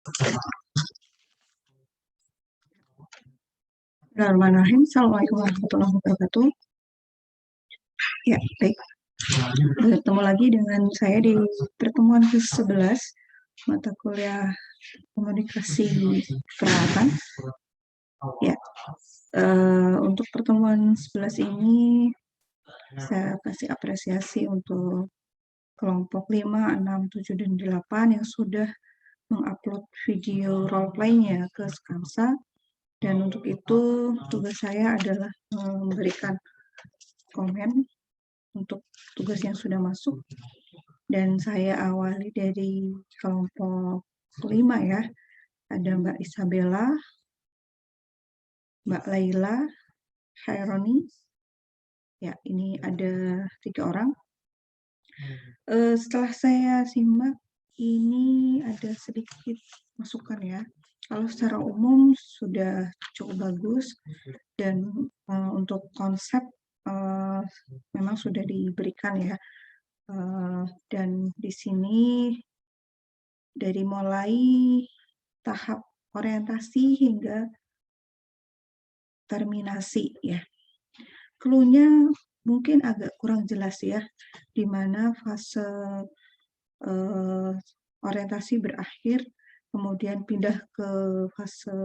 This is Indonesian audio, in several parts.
Bismillahirrahmanirrahim. Assalamualaikum warahmatullahi wabarakatuh. Ya, baik. Bertemu lagi dengan saya di pertemuan ke-11 mata kuliah komunikasi perawatan. Ya, untuk pertemuan 11 ini saya kasih apresiasi untuk kelompok 5, 6, 7, dan 8 yang sudah mengupload video role play-nya ke Skansa. Dan untuk itu tugas saya adalah memberikan komen untuk tugas yang sudah masuk. Dan saya awali dari kelompok 5 ya. Ada Mbak Isabella, Mbak Laila, Khaironi. Ya, ini ada 3 orang. Setelah saya simak, ini ada sedikit masukan ya. Kalau secara umum sudah cukup bagus dan untuk konsep memang sudah diberikan ya. Dan di sini dari mulai tahap orientasi hingga terminasi ya. Clue-nya mungkin agak kurang jelas ya, di mana fase orientasi berakhir, kemudian pindah ke fase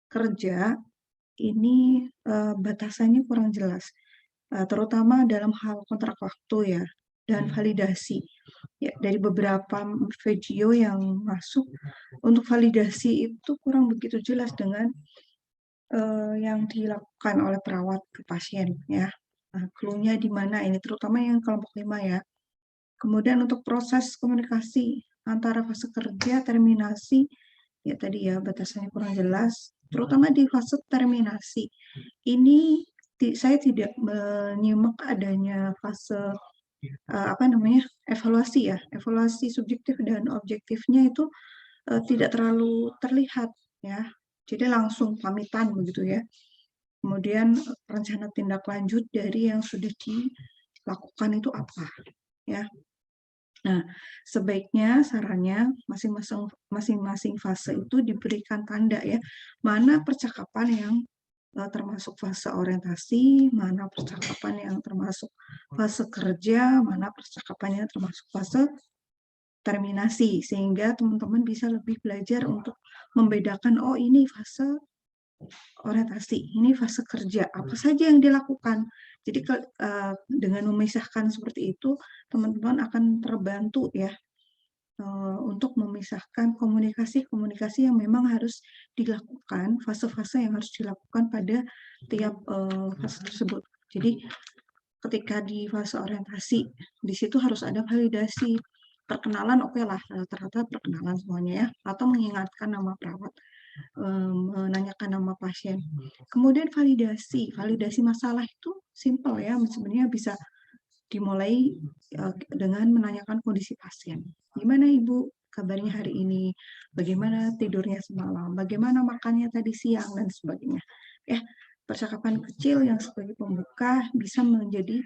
kerja, ini batasannya kurang jelas, terutama dalam hal kontrak waktu ya, dan validasi. Ya, dari beberapa video yang masuk, untuk validasi itu kurang begitu jelas dengan yang dilakukan oleh perawat ke pasien ya. Nah, clue-nya di mana ini, terutama yang kelompok 5 ya. Kemudian untuk proses komunikasi antara fase kerja, terminasi, ya tadi ya batasannya kurang jelas, terutama di fase terminasi. Ini saya tidak menyimak adanya fase evaluasi ya, evaluasi subjektif dan objektifnya itu tidak terlalu terlihat ya. Jadi langsung pamitan begitu ya. Kemudian rencana tindak lanjut dari yang sudah dilakukan itu apa ya. Nah, sebaiknya sarannya masing-masing fase itu diberikan tanda ya, mana percakapan yang termasuk fase orientasi, mana percakapan yang termasuk fase kerja, mana percakapan yang termasuk fase terminasi, sehingga teman-teman bisa lebih belajar untuk membedakan, oh ini fase orientasi, ini fase kerja, apa saja yang dilakukan. Jadi dengan memisahkan seperti itu, teman-teman akan terbantu ya untuk memisahkan komunikasi-komunikasi yang memang harus dilakukan, fase-fase yang harus dilakukan pada tiap fase tersebut. Jadi ketika di fase orientasi, di situ harus ada validasi. Perkenalan oke lah, rata-rata perkenalan semuanya ya, atau mengingatkan nama perawat, menanyakan nama pasien. Kemudian validasi masalah itu simple ya, sebenarnya bisa dimulai dengan menanyakan kondisi pasien. Gimana Ibu kabarnya hari ini? Bagaimana tidurnya semalam? Bagaimana makannya tadi siang dan sebagainya. Ya, percakapan kecil yang sebagai pembuka bisa menjadi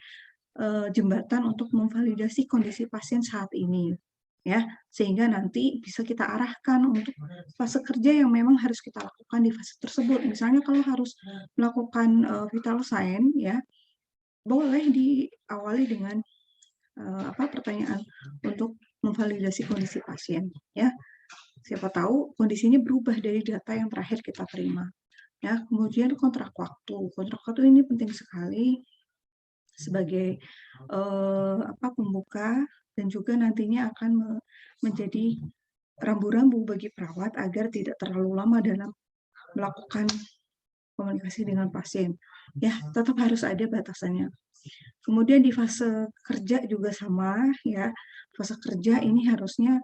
jembatan untuk memvalidasi kondisi pasien saat ini. Ya, sehingga nanti bisa kita arahkan untuk fase kerja yang memang harus kita lakukan di fase tersebut. Misalnya kalau harus melakukan vital sign ya, boleh diawali dengan pertanyaan untuk memvalidasi kondisi pasien ya. Siapa tahu kondisinya berubah dari data yang terakhir kita terima. Ya, kemudian kontrak waktu. Kontrak waktu ini penting sekali sebagai pembuka dan juga nantinya akan menjadi rambu-rambu bagi perawat agar tidak terlalu lama dalam melakukan komunikasi dengan pasien. Ya, tetap harus ada batasannya. Kemudian di fase kerja juga sama ya. Fase kerja ini harusnya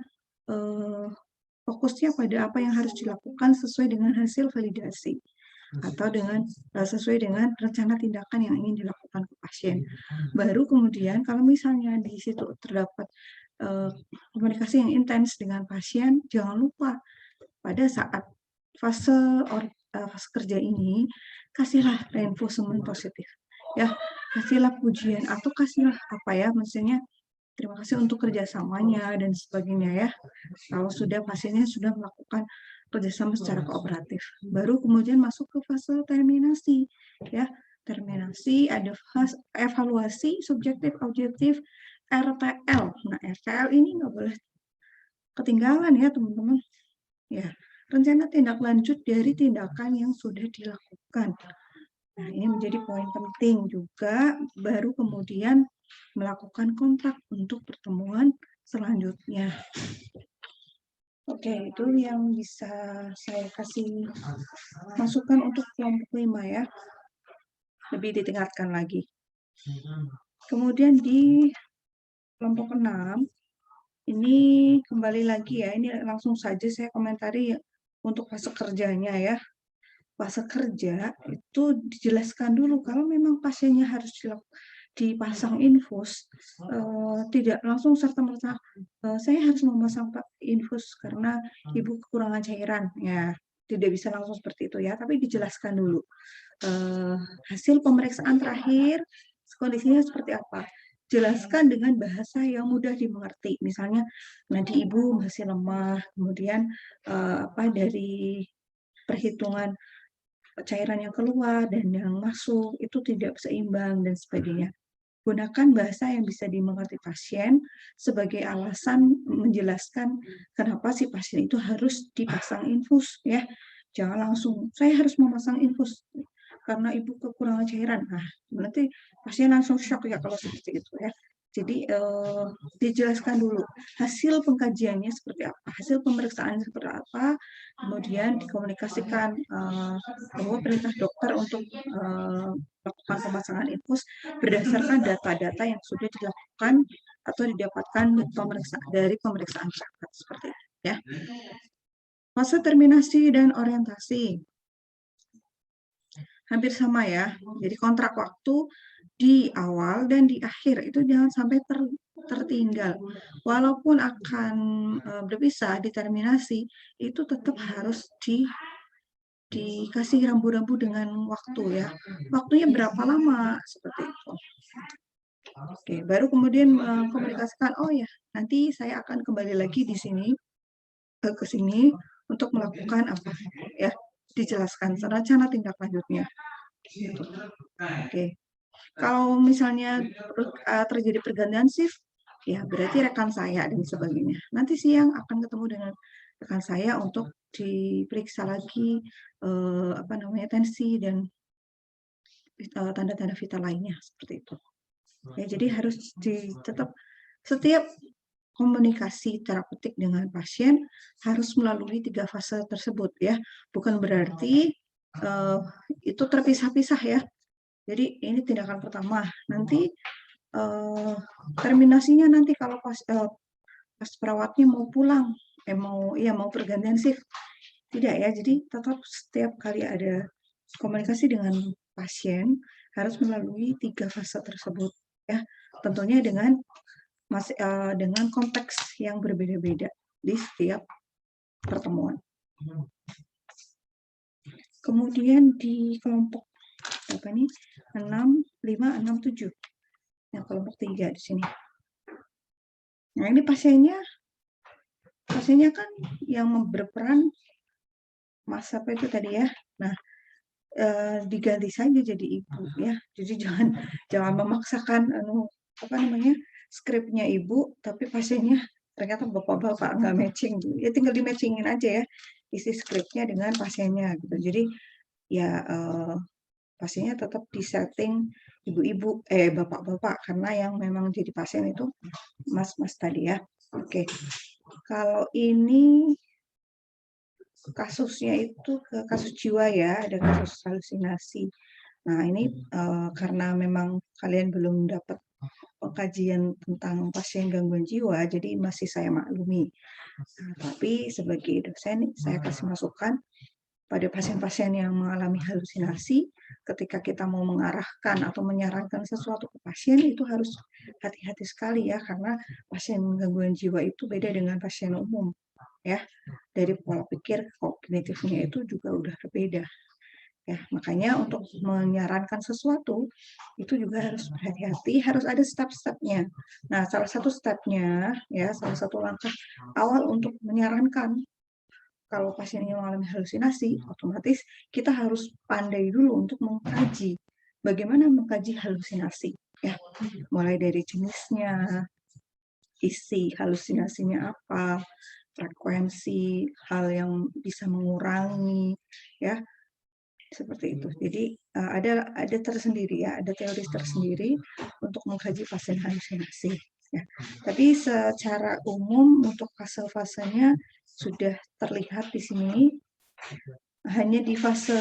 fokusnya pada apa yang harus dilakukan sesuai dengan hasil validasi atau dengan sesuai dengan rencana tindakan yang ingin dilakukan ke pasien. Baru kemudian kalau misalnya di situ terdapat komunikasi yang intens dengan pasien, jangan lupa pada saat fase kerja ini kasihlah reinforcement positif. Ya, kasihlah pujian atau kasihlah maksudnya Terima kasih untuk kerjasamanya dan sebagainya ya. Kalau pasiennya sudah melakukan kerjasama secara kooperatif, baru kemudian masuk ke fase terminasi ya. Terminasi ada fase evaluasi subjektif objektif RTL. Nah, RTL ini nggak boleh ketinggalan ya teman-teman. Ya, rencana tindak lanjut dari tindakan yang sudah dilakukan. Nah, ini menjadi poin penting juga, baru kemudian melakukan kontrak untuk pertemuan selanjutnya. Oke, itu yang bisa saya kasih masukan untuk kelompok 5 ya. Lebih ditingkatkan lagi. Kemudian di kelompok 6, ini kembali lagi ya, ini langsung saja saya komentari untuk fase kerjanya ya. Fase kerja itu dijelaskan dulu kalau memang pasiennya harus dipasang infus, tidak langsung serta-merta saya harus memasang infus karena ibu kekurangan cairan, ya tidak bisa langsung seperti itu ya, tapi dijelaskan dulu hasil pemeriksaan terakhir kondisinya seperti apa. Jelaskan dengan bahasa yang mudah dimengerti. Misalnya nanti ibu masih lemah, kemudian dari perhitungan cairan yang keluar dan yang masuk itu tidak seimbang dan sebagainya. Gunakan bahasa yang bisa dimengerti pasien sebagai alasan menjelaskan kenapa si pasien itu harus dipasang infus ya. Jangan langsung saya harus memasang infus karena ibu kekurangan cairan. Nah, nanti pasien langsung shock ya kalau seperti itu ya. Jadi dijelaskan dulu hasil pengkajiannya seperti apa, hasil pemeriksaan seperti apa, kemudian dikomunikasikan bahwa perintah dokter untuk melakukan pemasangan infus berdasarkan data-data yang sudah dilakukan atau didapatkan dari pemeriksaan perangkat seperti itu ya. Fase terminasi dan orientasi hampir sama ya. Jadi kontrak waktu di awal dan di akhir itu jangan sampai tertinggal. Walaupun akan berpisah di terminasi, itu tetap harus dikasih rambu-rambu dengan waktu ya. Waktunya berapa lama seperti itu. Oke, baru kemudian mengkomunikasikan, oh ya, nanti saya akan kembali lagi di sini ke sini untuk melakukan apa ya, dijelaskan rencana tindak lanjutnya. Gitu. Oke. Kalau misalnya terjadi pergantian shift, ya berarti rekan saya dan sebagainya. Nanti siang akan ketemu dengan rekan saya untuk diperiksa lagi tensi dan tanda-tanda vital lainnya seperti itu. Ya, jadi harus tetap setiap komunikasi terapeutik dengan pasien harus melalui 3 fase tersebut ya. Bukan berarti itu terpisah-pisah ya. Jadi ini tindakan pertama. Nanti terminasinya nanti kalau pas perawatnya mau pulang, mau pergantian shift. Tidak ya. Jadi tetap setiap kali ada komunikasi dengan pasien harus melalui 3 fase tersebut ya. Tentunya dengan konteks yang berbeda-beda di setiap pertemuan. Kemudian di kelompok 6, 5, 6, 7. Yang kelompok 3 di sini. Nah, ini pasiennya kan yang berperan Mas apa itu tadi ya. Nah, diganti saja jadi ibu ya. Jadi jangan memaksakan skripnya ibu tapi pasiennya ternyata bapak-bapak nggak matching. Ya tinggal di-matchingin aja ya isi skripnya dengan pasiennya gitu. Jadi ya pasiennya tetap disetting ibu-ibu bapak-bapak karena yang memang jadi pasien itu mas-mas tadi ya. Oke. Kalau ini kasusnya itu ke kasus jiwa ya, ada kasus halusinasi. Nah, ini karena memang kalian belum dapat pengkajian tentang pasien gangguan jiwa, jadi masih saya maklumi. Nah, tapi sebagai dosen, saya kasih masukan pada pasien-pasien yang mengalami halusinasi, ketika kita mau mengarahkan atau menyarankan sesuatu ke pasien, itu harus hati-hati sekali ya, karena pasien gangguan jiwa itu beda dengan pasien umum. Ya, dari pola pikir kognitifnya itu juga udah berbeda. Ya, makanya untuk menyarankan sesuatu itu juga harus berhati-hati, harus ada step-stepnya. Nah, salah satu stepnya, ya, salah satu langkah awal untuk menyarankan kalau pasien ini mengalami halusinasi, otomatis kita harus pandai dulu untuk mengkaji bagaimana mengkaji halusinasi, ya, mulai dari jenisnya, isi halusinasinya apa, frekuensi, hal yang bisa mengurangi, ya, seperti itu. Jadi ada tersendiri ya, ada teori tersendiri untuk mengkaji pasien halusinasi. Ya. Tapi secara umum untuk fase-fasenya sudah terlihat di sini hanya di fase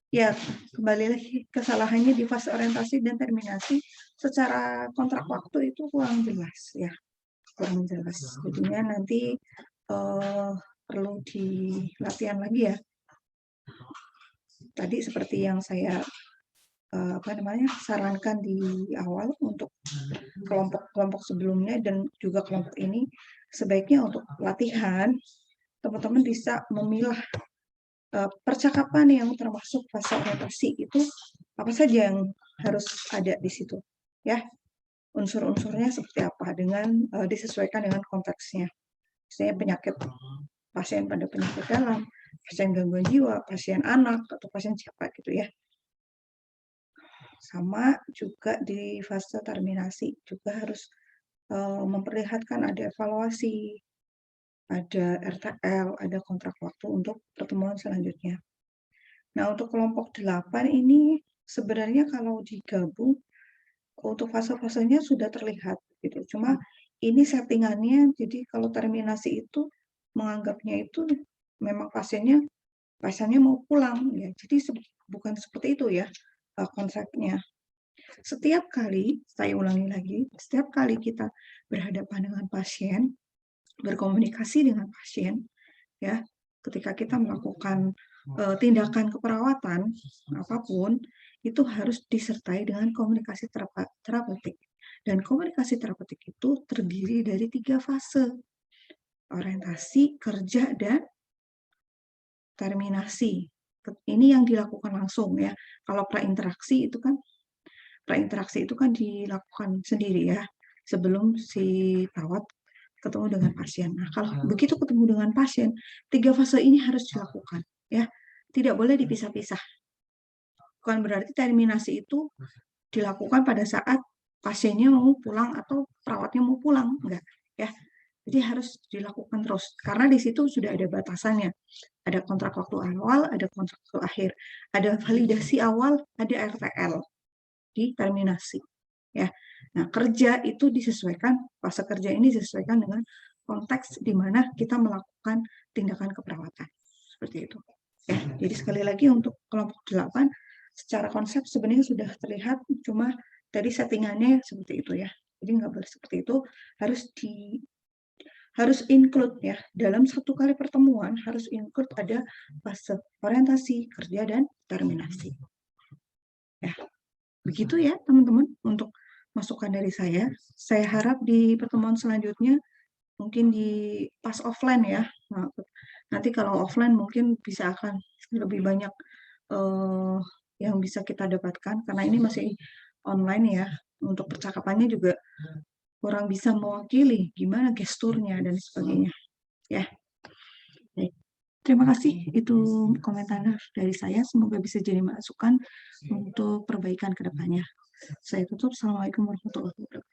ya kembali lagi kesalahannya di fase orientasi dan terminasi secara kontrak waktu itu kurang jelas ya, kurang jelas. Jadinya nanti perlu dilatihan lagi ya. Tadi seperti yang saya sarankan di awal untuk kelompok-kelompok sebelumnya dan juga kelompok ini, sebaiknya untuk latihan teman-teman bisa memilah percakapan yang termasuk fase orientasi itu apa saja yang harus ada di situ, ya, unsur-unsurnya seperti apa dengan disesuaikan dengan konteksnya. Misalnya penyakit pasien pada penyakit dalam, pasien gangguan jiwa, pasien anak atau pasien siapa gitu ya. Sama juga di fase terminasi juga harus memperlihatkan ada evaluasi, ada RTL, ada kontrak waktu untuk pertemuan selanjutnya. Nah, untuk kelompok 8 ini sebenarnya kalau digabung untuk fase-fasenya sudah terlihat gitu. Cuma ini settingannya jadi kalau terminasi itu menganggapnya itu memang pasiennya mau pulang ya. Jadi bukan seperti itu ya konsepnya. Setiap kali, saya ulangi lagi, setiap kali kita berhadapan dengan pasien, berkomunikasi dengan pasien, ya, ketika kita melakukan tindakan keperawatan apapun, itu harus disertai dengan komunikasi terapeutik. Dan komunikasi terapeutik itu terdiri dari 3 fase, orientasi, kerja, dan terminasi. Ini yang dilakukan langsung ya. Kalau prainteraksi itu kan dilakukan sendiri ya, sebelum si perawat ketemu dengan pasien. Nah, kalau begitu ketemu dengan pasien, 3 fase ini harus dilakukan, ya. Tidak boleh dipisah-pisah. Bukan berarti terminasi itu dilakukan pada saat pasiennya mau pulang atau perawatnya mau pulang, enggak, ya. Jadi harus dilakukan terus, karena di situ sudah ada batasannya. Ada kontrak waktu awal, ada kontrak waktu akhir. Ada validasi awal, ada RTL di terminasi. Ya. Nah, kerja itu disesuaikan, fase kerja ini disesuaikan dengan konteks di mana kita melakukan tindakan keperawatan. Seperti itu. Ya, jadi sekali lagi untuk kelompok 8 secara konsep sebenarnya sudah terlihat, cuma tadi settingannya seperti itu ya. Jadi nggak boleh seperti itu, harus include ya, dalam satu kali pertemuan harus include ada fase orientasi, kerja, dan terminasi. Ya, begitu ya teman-teman untuk masukan dari saya. Saya harap di pertemuan selanjutnya mungkin di pas offline ya. Nah, nanti kalau offline mungkin bisa akan lebih banyak yang bisa kita dapatkan karena ini masih online ya. Untuk percakapannya juga kurang bisa mewakili gimana gesturnya dan sebagainya. Ya. Baik. Terima kasih, itu komentar dari saya. Semoga bisa jadi masukan untuk perbaikan ke depannya. Saya tutup. Assalamualaikum warahmatullahi wabarakatuh.